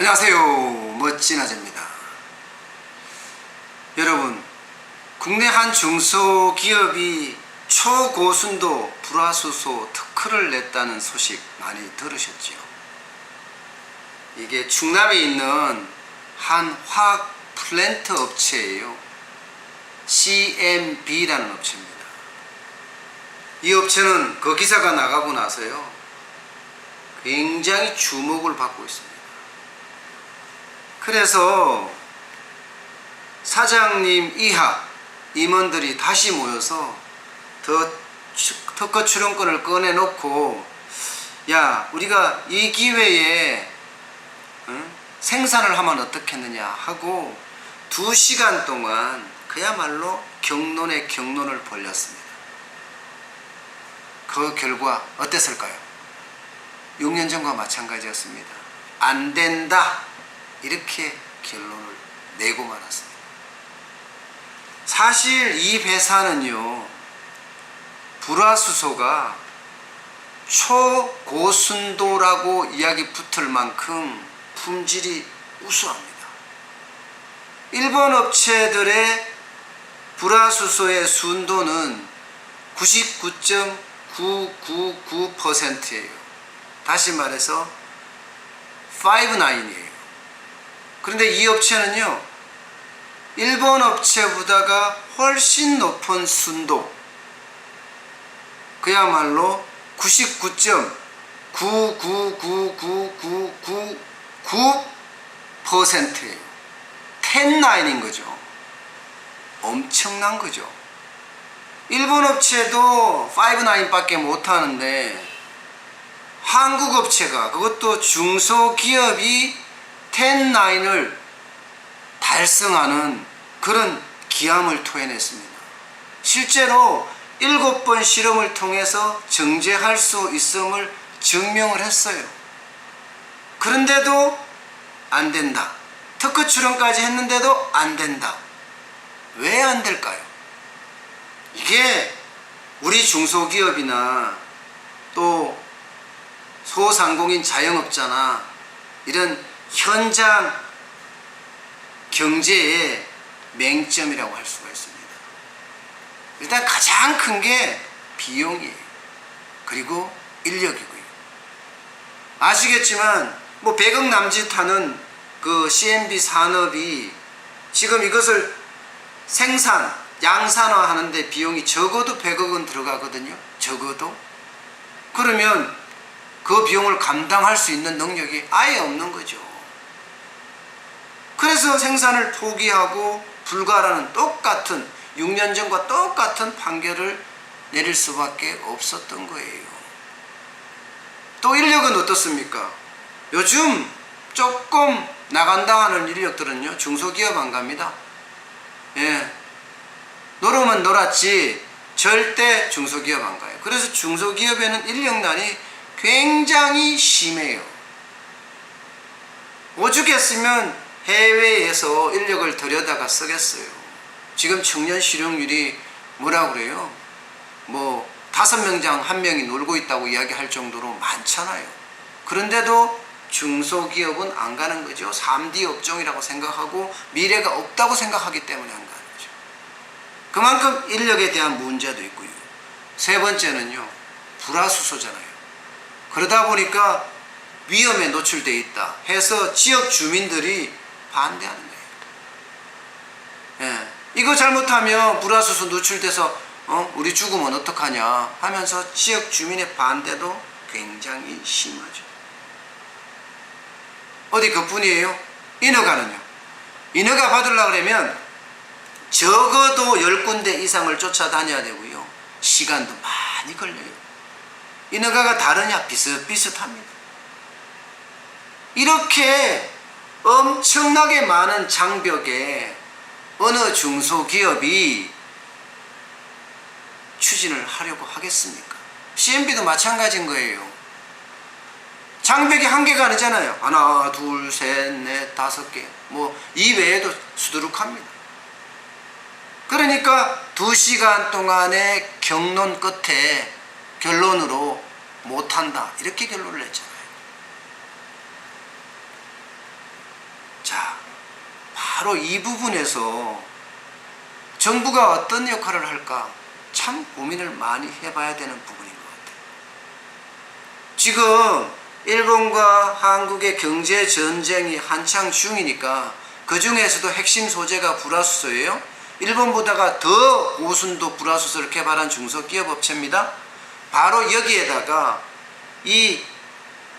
안녕하세요. 멋진 아재입니다. 여러분, 국내 한 중소기업이 초고순도 불화수소 특허를 냈다는 소식 많이 들으셨죠? 이게 충남에 있는 한 화학 플랜트 업체예요. CMB라는 업체입니다. 이 업체는 그 기사가 나가고 나서요, 굉장히 주목을 받고 있습니다. 그래서 사장님 이하 임원들이 다시 모여서 특허 출원권을 꺼내놓고, 야, 우리가 이 기회에 생산을 하면 어떻겠느냐 하고 2시간 동안 그야말로 경론에 경론을 벌였습니다. 그 결과 어땠을까요? 6년 전과 마찬가지였습니다. 안 된다, 이렇게 결론을 내고 말았습니다. 사실 이 회사는요, 불화수소가 초고순도라고 이야기 붙을 만큼 품질이 우수합니다. 일본 업체들의 불화수소의 순도는 99.999%예요. 다시 말해서 59이에요. 그런데 이 업체는요, 일본 업체보다가 훨씬 높은 순도, 그야말로 99.9999999%예요. 10-9인 거죠. 엄청난 거죠. 일본 업체도 5-9 밖에 못하는데 한국 업체가, 그것도 중소기업이 10-9을 달성하는 그런 기함을 토해냈습니다. 실제로 7번 실험을 통해서 정제할 수 있음을 증명을 했어요. 그런데도 안 된다. 특허 출원까지 했는데도 안 된다. 왜 안 될까요? 이게 우리 중소기업이나 또 소상공인 자영업자나 이런 현장 경제의 맹점이라고 할 수가 있습니다. 일단 가장 큰 게 비용이에요. 그리고 인력이고요. 아시겠지만 뭐 100억 남짓 하는 그 CMB 산업이 지금 이것을 생산, 양산화 하는데 비용이 적어도 100억은 들어가거든요. 적어도. 그러면 그 비용을 감당할 수 있는 능력이 아예 없는 거죠. 그래서 생산을 포기하고 불가라는 똑같은 6년 전과 똑같은 판결을 내릴 수밖에 없었던 거예요. 또 인력은 어떻습니까? 요즘 조금 나간다 하는 인력들은요, 중소기업 안 갑니다. 예. 놀으면 놀았지 절대 중소기업 안 가요. 그래서 중소기업에는 인력난이 굉장히 심해요. 오죽했으면 해외에서 인력을 들여다가 쓰겠어요. 지금 청년 실용률이 뭐라고 그래요? 뭐 5명 중 1명이 놀고 있다고 이야기할 정도로 많잖아요. 그런데도 중소기업은 안 가는 거죠. 3D 업종이라고 생각하고 미래가 없다고 생각하기 때문에 안 가는 거죠. 그만큼 인력에 대한 문제도 있고요. 세 번째는요, 불화수소잖아요. 그러다 보니까 위험에 노출되어 있다 해서 지역 주민들이 반대하는 거예요. 예. 이거 잘못하면 불화수소 노출돼서 우리 죽으면 어떡하냐 하면서 지역 주민의 반대도 굉장히 심하죠. 어디 그뿐이에요? 인허가는요. 인허가 받으려고 그러면 적어도 10군데 이상을 쫓아다녀야 되고요. 시간도 많이 걸려요. 인허가가 다르냐? 비슷비슷합니다. 이렇게 엄청나게 많은 장벽에 어느 중소기업이 추진을 하려고 하겠습니까? CMB도 마찬가지인 거예요. 장벽이 한계가 아니잖아요. 하나, 둘, 셋, 넷, 5개. 뭐 이 외에도 수두룩합니다. 그러니까 2시간 동안의 경론 끝에 결론으로 못한다, 이렇게 결론을 냈잖아요. 바로 이 부분에서 정부가 어떤 역할을 할까 참 고민을 많이 해봐야 되는 부분인 것 같아요. 지금 일본과 한국의 경제 전쟁이 한창 중이니까 그 중에서도 핵심 소재가 불화수소예요. 일본보다가 더 고순도 불화수소를 개발한 중소기업 업체입니다. 바로 여기에다가 이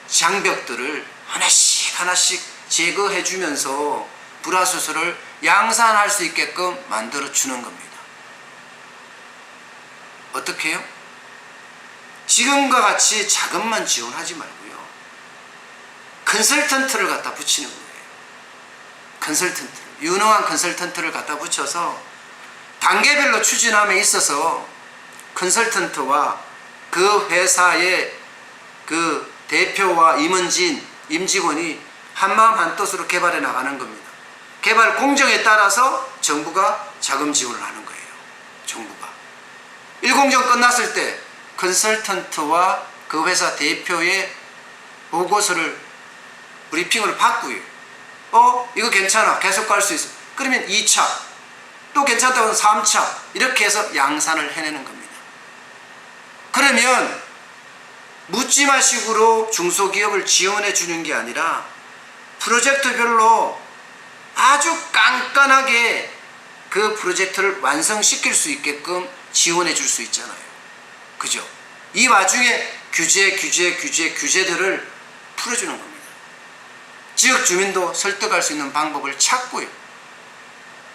장벽들을 하나씩 하나씩 제거해 주면서 불화수소를 양산할 수 있게끔 만들어 주는 겁니다. 어떻게 해요? 지금과 같이 자금만 지원하지 말고요, 컨설턴트를 갖다 붙이는 거예요. 컨설턴트, 유능한 컨설턴트를 갖다 붙여서 단계별로 추진함에 있어서 컨설턴트와 그 회사의 그 대표와 임직원이 한마음 한뜻으로 개발해 나가는 겁니다. 개발 공정에 따라서 정부가 자금 지원을 하는 거예요. 정부가 1공정 끝났을 때 컨설턴트와 그 회사 대표의 보고서를 브리핑을 받고요, 이거 괜찮아, 계속 갈 수 있어, 그러면 2차, 또 괜찮다고 하면 3차, 이렇게 해서 양산을 해내는 겁니다. 그러면 묻지마식으로 중소기업을 지원해 주는 게 아니라 프로젝트별로 아주 깐깐하게 그 프로젝트를 완성시킬 수 있게끔 지원해 줄 수 있잖아요. 그죠? 이 와중에 규제들을 풀어주는 겁니다. 지역 주민도 설득할 수 있는 방법을 찾고요.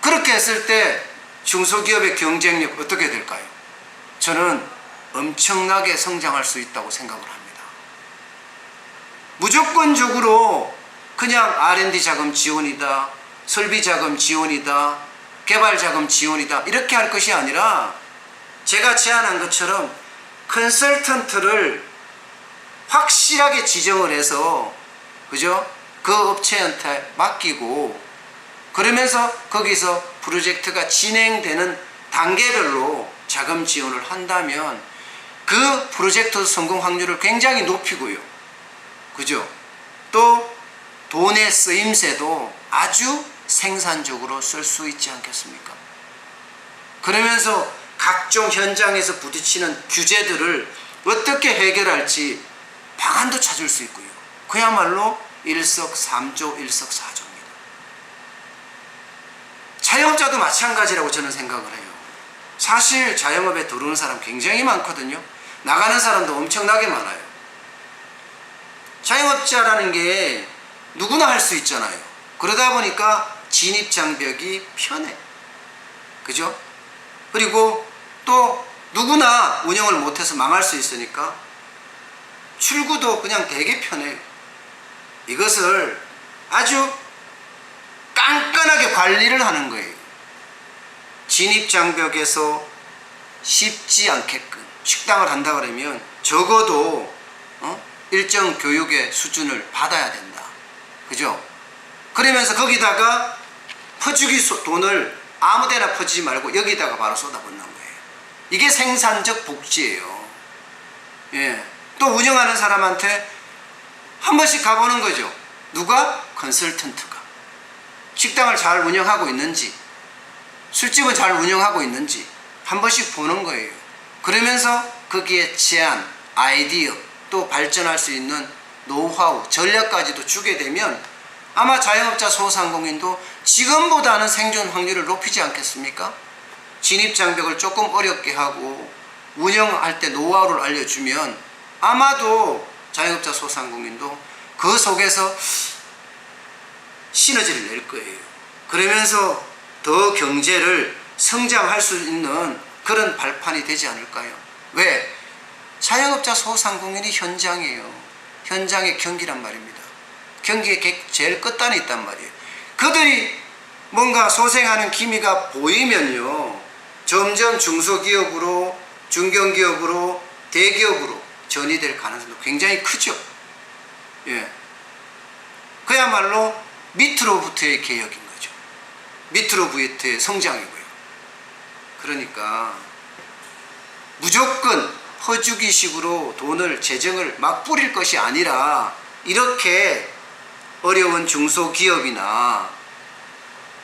그렇게 했을 때 중소기업의 경쟁력 어떻게 될까요? 저는 엄청나게 성장할 수 있다고 생각을 합니다. 무조건적으로 그냥 R&D 자금 지원이다, 설비 자금 지원이다, 개발 자금 지원이다, 이렇게 할 것이 아니라 제가 제안한 것처럼 컨설턴트를 확실하게 지정을 해서, 그죠? 그 업체한테 맡기고, 그러면서 거기서 프로젝트가 진행되는 단계별로 자금 지원을 한다면 그 프로젝트 성공 확률을 굉장히 높이고요. 그죠? 또 돈의 쓰임새도 아주 생산적으로 쓸 수 있지 않겠습니까? 그러면서 각종 현장에서 부딪히는 규제들을 어떻게 해결할지 방안도 찾을 수 있고요. 그야말로 일석삼조 일석사조입니다. 자영업자도 마찬가지라고 저는 생각을 해요. 사실 자영업에 들어오는 사람 굉장히 많거든요. 나가는 사람도 엄청나게 많아요. 자영업자라는 게 누구나 할 수 있잖아요. 그러다 보니까 진입장벽이 편해. 그죠? 그리고 또 누구나 운영을 못해서 망할 수 있으니까 출구도 그냥 되게 편해요. 이것을 아주 깐깐하게 관리를 하는 거예요. 진입장벽에서 쉽지 않게끔 식당을 한다 그러면 적어도 일정 교육의 수준을 받아야 된다. 그죠? 그러면서 거기다가 퍼주기 돈을 아무데나 퍼주지 말고 여기다가 바로 쏟아붓는 거예요. 이게 생산적 복지예요. 예. 또 운영하는 사람한테 한 번씩 가보는 거죠. 누가? 컨설턴트가. 식당을 잘 운영하고 있는지, 술집은 잘 운영하고 있는지 한 번씩 보는 거예요. 그러면서 거기에 제안, 아이디어, 또 발전할 수 있는 노하우, 전략까지도 주게 되면 아마 자영업자 소상공인도 지금보다는 생존 확률을 높이지 않겠습니까? 진입장벽을 조금 어렵게 하고 운영할 때 노하우를 알려주면 아마도 자영업자 소상공인도 그 속에서 시너지를 낼 거예요. 그러면서 더 경제를 성장할 수 있는 그런 발판이 되지 않을까요? 왜? 자영업자 소상공인이 현장이에요. 현장의 경기란 말입니다. 경기의 제일 끝단에 있단 말이에요. 그들이 뭔가 소생하는 기미가 보이면요, 점점 중소기업으로, 중견기업으로, 대기업으로 전이될 가능성도 굉장히 크죠. 예. 그야말로 밑으로부터의 개혁인 거죠. 밑으로부터의 성장이고요. 그러니까 무조건 퍼주기식으로 돈을, 재정을 막 뿌릴 것이 아니라 이렇게 어려운 중소기업이나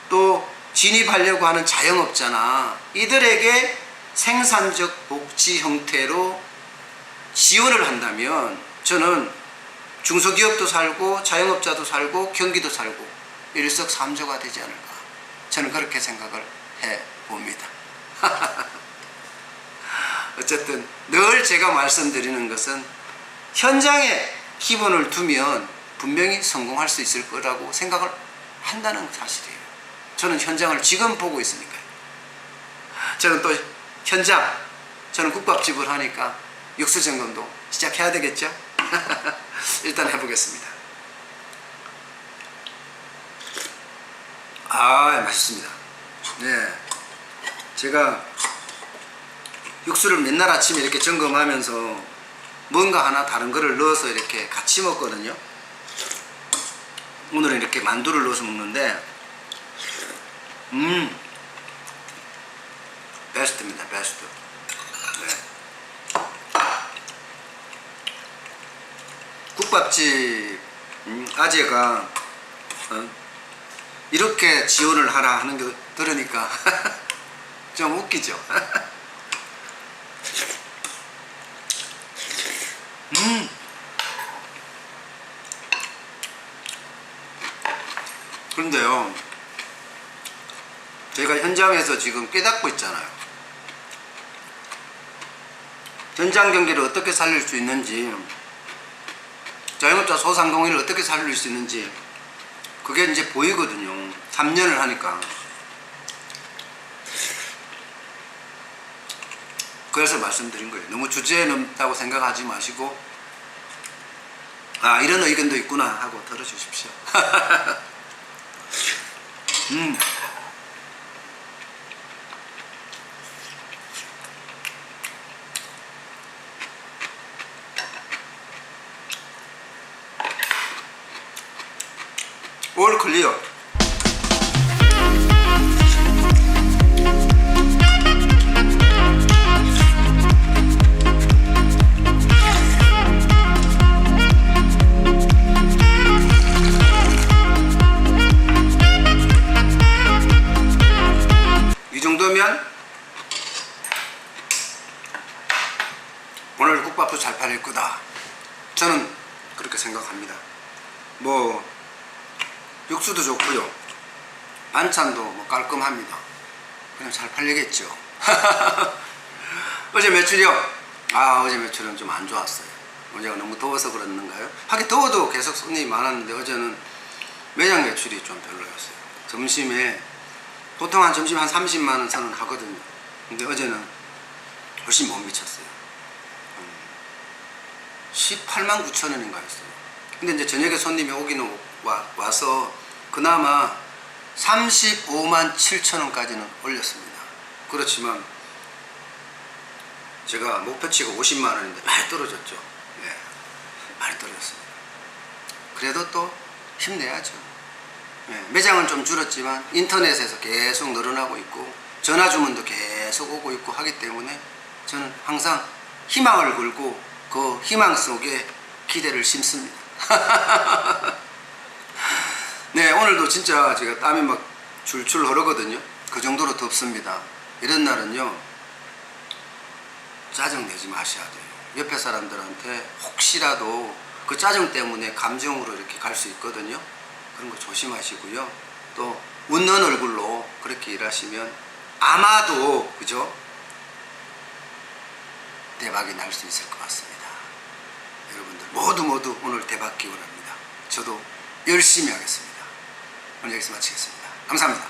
또 진입하려고 하는 자영업자나 이들에게 생산적 복지 형태로 지원을 한다면 저는 중소기업도 살고 자영업자도 살고 경기도 살고 일석삼조가 되지 않을까, 저는 그렇게 생각을 해봅니다. 어쨌든 늘 제가 말씀드리는 것은 현장에 기본을 두면 분명히 성공할 수 있을 거라고 생각을 한다는 사실이에요. 저는 현장을 지금 보고 있으니까요. 저는 또 현장, 저는 국밥집을 하니까 육수 점검도 시작해야 되겠죠? 일단 해보겠습니다. 맛있습니다. 네, 제가 육수를 맨날 아침에 이렇게 점검하면서 뭔가 하나 다른 거를 넣어서 이렇게 같이 먹거든요. 오늘은 이렇게 만두를 넣어서 먹는데 베스트입니다. 베스트. 네. 국밥집 아재가 이렇게 지원을 하라 하는 거 들으니까 좀 웃기죠. 그런데요, 저희가 현장에서 지금 깨닫고 있잖아요. 현장 경기를 어떻게 살릴 수 있는지, 자영업자 소상공인을 어떻게 살릴 수 있는지, 그게 이제 보이거든요. 3년을 하니까. 그래서 말씀드린 거예요. 너무 주제에 넘다고 생각하지 마시고, 이런 의견도 있구나 하고 들어주십시오. 올 클리어. 이 정도면 오늘 국밥도 잘 팔릴 거다, 저는 그렇게 생각합니다. 뭐 육수도 좋고요, 반찬도 뭐 깔끔합니다. 그냥 잘 팔리겠죠. 어제 매출이요? 어제 매출은 좀 안 좋았어요. 어제가 너무 더워서 그랬는가요? 하긴 더워도 계속 손님이 많았는데 어제는 매장 매출이 좀 별로였어요. 점심에 보통 한 점심 한 30만원 선은 하거든요. 근데 어제는 훨씬 못 미쳤어요. 18만 9천 원인가 했어요. 근데 이제 저녁에 손님이 오기는 와서 그나마 35만 7천 원까지는 올렸습니다. 그렇지만 제가 목표치가 50만 원인데 많이 떨어졌죠. 네, 많이 떨어졌습니다. 그래도 또 힘내야죠. 네, 매장은 좀 줄었지만 인터넷에서 계속 늘어나고 있고 전화 주문도 계속 오고 있고 하기 때문에 저는 항상 희망을 걸고 그 희망 속에 기대를 심습니다. 네, 오늘도 진짜 제가 땀이 막 줄줄 흐르거든요. 그 정도로 덥습니다. 이런 날은요, 짜증 내지 마셔야 돼요. 옆에 사람들한테 혹시라도 그 짜증 때문에 감정으로 이렇게 갈 수 있거든요. 그런 거 조심하시고요. 또 웃는 얼굴로 그렇게 일하시면 아마도, 그죠? 대박이 날 수 있을 것 같습니다. 여러분들 모두 오늘 대박 기원합니다. 저도 열심히 하겠습니다. 오늘 여기서 마치겠습니다. 감사합니다.